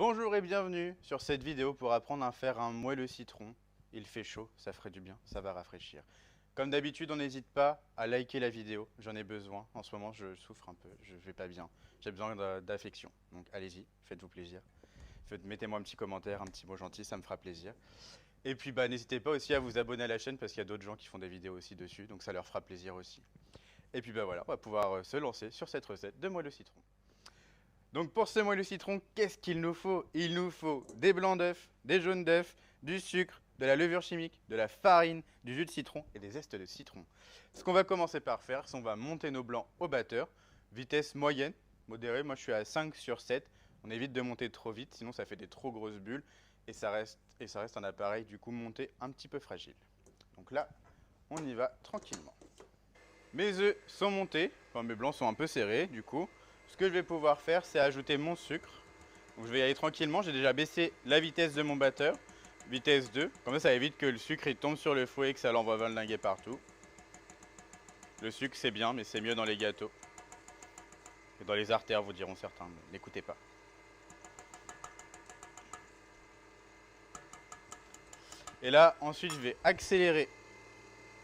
Bonjour et bienvenue sur cette vidéo pour apprendre à faire un moelleux citron. Il fait chaud, ça ferait du bien, ça va rafraîchir. Comme d'habitude, on n'hésite pas à liker la vidéo, j'en ai besoin. En ce moment, je souffre un peu, je vais pas bien. J'ai besoin d'affection, donc allez-y, faites-vous plaisir. Mettez-moi un petit commentaire, un petit mot gentil, ça me fera plaisir. Et puis n'hésitez pas aussi à vous abonner à la chaîne parce qu'il y a d'autres gens qui font des vidéos aussi dessus, donc ça leur fera plaisir aussi. Et puis voilà, on va pouvoir se lancer sur cette recette de moelleux citron. Donc pour ce moelleux citron, qu'est-ce qu'il nous faut? Il nous faut des blancs d'œufs, des jaunes d'œufs, du sucre, de la levure chimique, de la farine, du jus de citron et des zestes de citron. Ce qu'on va commencer par faire, c'est qu'on va monter nos blancs au batteur, vitesse moyenne, modérée, moi je suis à 5 sur 7. On évite de monter trop vite, sinon ça fait des trop grosses bulles et ça reste un appareil du coup monté un petit peu fragile. Donc là, on y va tranquillement. Mes œufs sont montés, enfin mes blancs sont un peu serrés du coup. Ce que je vais pouvoir faire, c'est ajouter mon sucre. Donc je vais y aller tranquillement, j'ai déjà baissé la vitesse de mon batteur, vitesse 2. Comme ça évite que le sucre il tombe sur le fouet et que ça l'envoie valdinguer partout. Le sucre c'est bien, mais c'est mieux dans les gâteaux. Et dans les artères, vous diront certains, mais n'écoutez pas. Et là, ensuite, je vais accélérer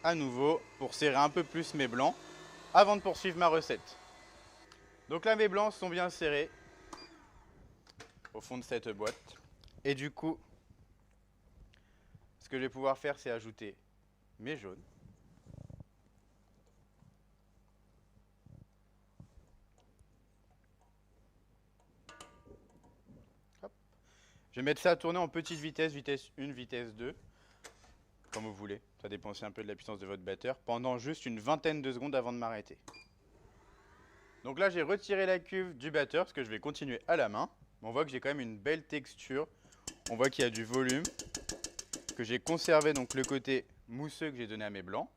à nouveau pour serrer un peu plus mes blancs avant de poursuivre ma recette. Donc là, mes blancs sont bien serrés au fond de cette boîte. Et du coup, ce que je vais pouvoir faire, c'est ajouter mes jaunes. Hop. Je vais mettre ça à tourner en petite vitesse, vitesse 1, vitesse 2, comme vous voulez. Ça dépend aussi un peu de la puissance de votre batteur, pendant juste une vingtaine de secondes avant de m'arrêter. Donc là, j'ai retiré la cuve du batteur, parce que je vais continuer à la main. On voit que j'ai quand même une belle texture. On voit qu'il y a du volume, que j'ai conservé donc le côté mousseux que j'ai donné à mes blancs.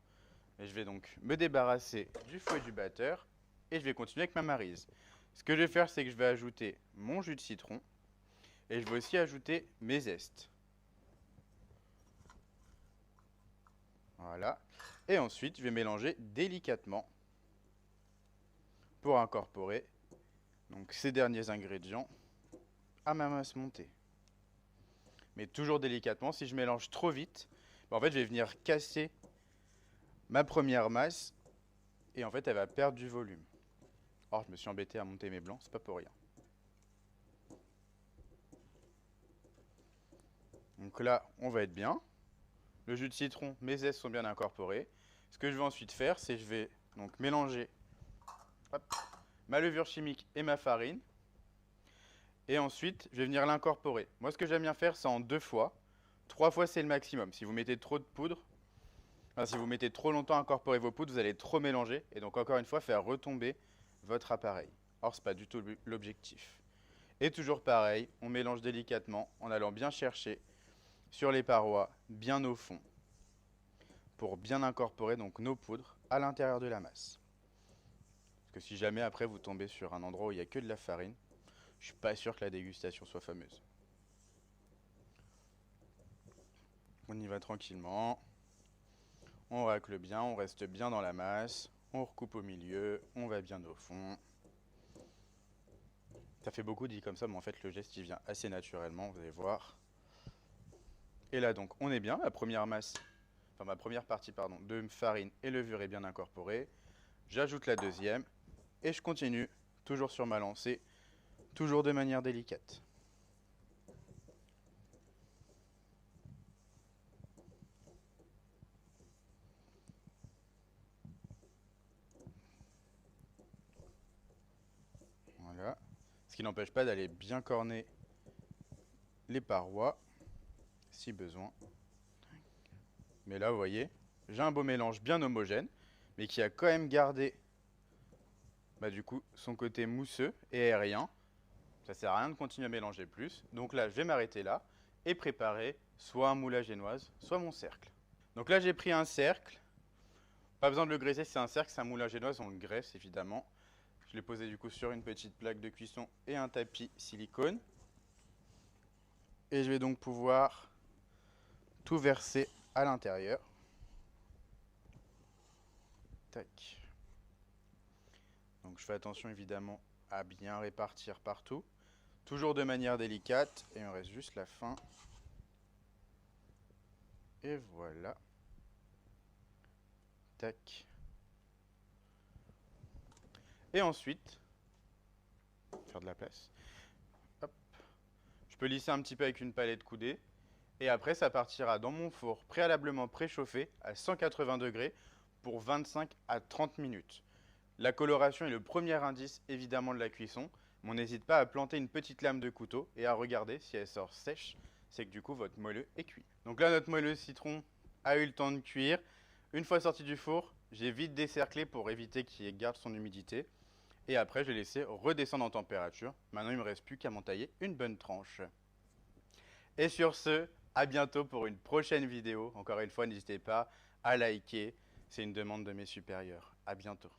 Et je vais donc me débarrasser du fouet du batteur et je vais continuer avec ma maryse. Ce que je vais faire, c'est que je vais ajouter mon jus de citron et je vais aussi ajouter mes zestes. Voilà. Et ensuite, je vais mélanger délicatement pour incorporer donc ces derniers ingrédients à ma masse montée. Mais toujours délicatement, si je mélange trop vite, en fait, je vais venir casser ma première masse et en fait, elle va perdre du volume. Or, je me suis embêté à monter mes blancs, c'est pas pour rien. Donc là, on va être bien. Le jus de citron, mes zestes sont bien incorporés. Ce que je vais ensuite faire, c'est que je vais donc mélanger ma levure chimique et ma farine. Et ensuite, je vais venir l'incorporer. Moi, ce que j'aime bien faire, c'est en 2 fois. 3 fois, c'est le maximum. Si vous mettez trop de poudre, si vous mettez trop longtemps à incorporer vos poudres, vous allez trop mélanger. Et donc, encore une fois, faire retomber votre appareil. Or, ce n'est pas du tout l'objectif. Et toujours pareil, on mélange délicatement en allant bien chercher sur les parois, bien au fond, pour bien incorporer donc nos poudres à l'intérieur de la masse. Parce que si jamais après vous tombez sur un endroit où il n'y a que de la farine, je suis pas sûr que la dégustation soit fameuse. On y va tranquillement, on racle bien, on reste bien dans la masse, on recoupe au milieu, on va bien au fond. Ça fait beaucoup dit comme ça, mais en fait le geste il vient assez naturellement, vous allez voir. Et là donc on est bien, ma première partie de farine et levure est bien incorporée. J'ajoute la deuxième et je continue, toujours sur ma lancée, toujours de manière délicate. Voilà. Ce qui n'empêche pas d'aller bien corner les parois, si besoin. Mais là, vous voyez, j'ai un beau mélange bien homogène, mais qui a quand même gardé du coup son côté mousseux et aérien. Ça sert à rien de continuer à mélanger plus. Donc là, je vais m'arrêter là et préparer soit un moule à génoise, soit mon cercle. Donc là, j'ai pris un cercle. Pas besoin de le graisser, c'est un cercle, c'est un moule à génoise, on le graisse évidemment. Je l'ai posé du coup sur une petite plaque de cuisson et un tapis silicone. Et je vais donc pouvoir tout verser à l'intérieur. Tac. Donc je fais attention évidemment à bien répartir partout. Toujours de manière délicate. Et il me reste juste la fin. Et voilà. Tac. Et ensuite, faire de la place. Hop. Je peux lisser un petit peu avec une palette coudée. Et après, ça partira dans mon four préalablement préchauffé à 180 degrés pour 25 à 30 minutes. La coloration est le premier indice évidemment de la cuisson, mais on n'hésite pas à planter une petite lame de couteau et à regarder si elle sort sèche, c'est que du coup votre moelleux est cuit. Donc là, notre moelleux citron a eu le temps de cuire. Une fois sorti du four, j'ai vite décerclé pour éviter qu'il garde son humidité. Et après, je l'ai laissé redescendre en température. Maintenant, il ne me reste plus qu'à m'en tailler une bonne tranche. Et sur ce, à bientôt pour une prochaine vidéo. Encore une fois, n'hésitez pas à liker. C'est une demande de mes supérieurs. À bientôt.